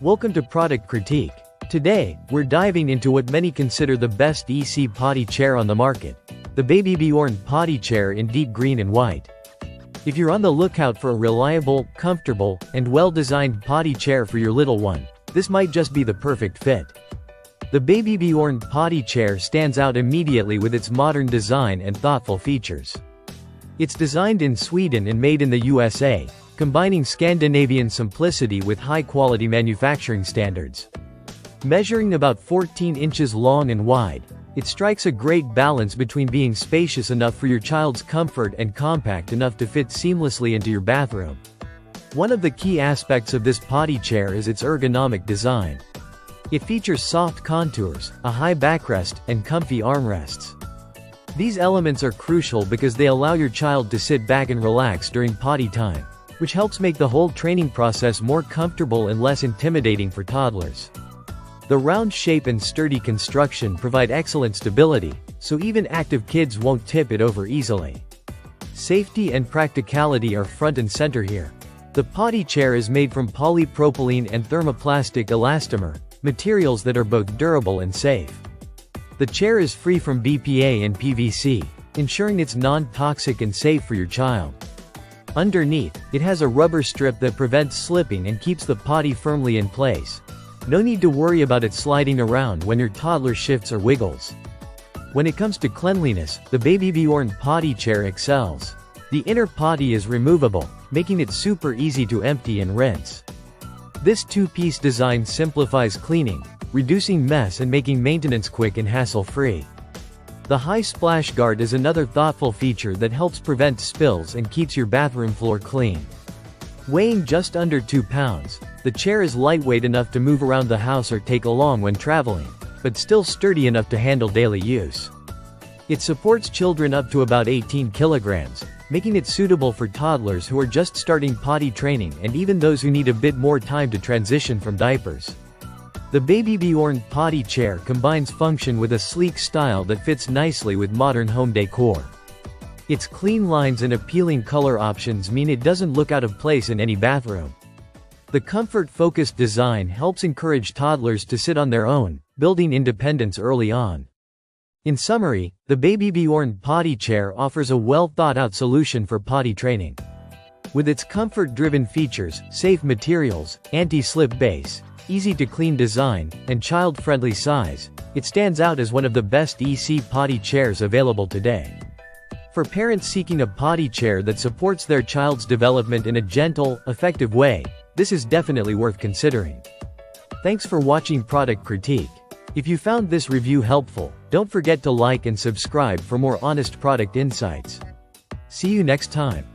Welcome to Product Critique. Today, we're diving into what many consider the best EC Potty Chair on the market, the BabyBjörn Potty Chair in deep green and white. If you're on the lookout for a reliable, comfortable, and well-designed potty chair for your little one, this might just be the perfect fit. The BabyBjörn Potty Chair stands out immediately with its modern design and thoughtful features. It's designed in Sweden and made in the USA, combining Scandinavian simplicity with high-quality manufacturing standards. Measuring about 14 inches long and wide, it strikes a great balance between being spacious enough for your child's comfort and compact enough to fit seamlessly into your bathroom. One of the key aspects of this potty chair is its ergonomic design. It features soft contours, a high backrest, and comfy armrests. These elements are crucial because they allow your child to sit back and relax during potty time, which helps make the whole training process more comfortable and less intimidating for toddlers. The round shape and sturdy construction provide excellent stability, so even active kids won't tip it over easily. Safety and practicality are front and center here. The potty chair is made from polypropylene and thermoplastic elastomer, materials that are both durable and safe. The chair is free from BPA and PVC, ensuring it's non-toxic and safe for your child. Underneath, it has a rubber strip that prevents slipping and keeps the potty firmly in place. No need to worry about it sliding around when your toddler shifts or wiggles. When it comes to cleanliness, the BabyBjörn Potty Chair excels. The inner potty is removable, making it super easy to empty and rinse. This two-piece design simplifies cleaning, reducing mess and making maintenance quick and hassle-free. The high splash guard is another thoughtful feature that helps prevent spills and keeps your bathroom floor clean. Weighing just under 2 pounds, the chair is lightweight enough to move around the house or take along when traveling, but still sturdy enough to handle daily use. It supports children up to about 18 kilograms, making it suitable for toddlers who are just starting potty training and even those who need a bit more time to transition from diapers. The BabyBjörn Potty Chair combines function with a sleek style that fits nicely with modern home decor. Its clean lines and appealing color options mean it doesn't look out of place in any bathroom. The comfort-focused design helps encourage toddlers to sit on their own, building independence early on. In summary, the BabyBjörn Potty Chair offers a well-thought-out solution for potty training. With its comfort-driven features, safe materials, anti-slip base, easy-to-clean design, and child-friendly size, it stands out as one of the best EC potty chairs available today. For parents seeking a potty chair that supports their child's development in a gentle, effective way, this is definitely worth considering. Thanks for watching Product Critique. If you found this review helpful, don't forget to like and subscribe for more honest product insights. See you next time.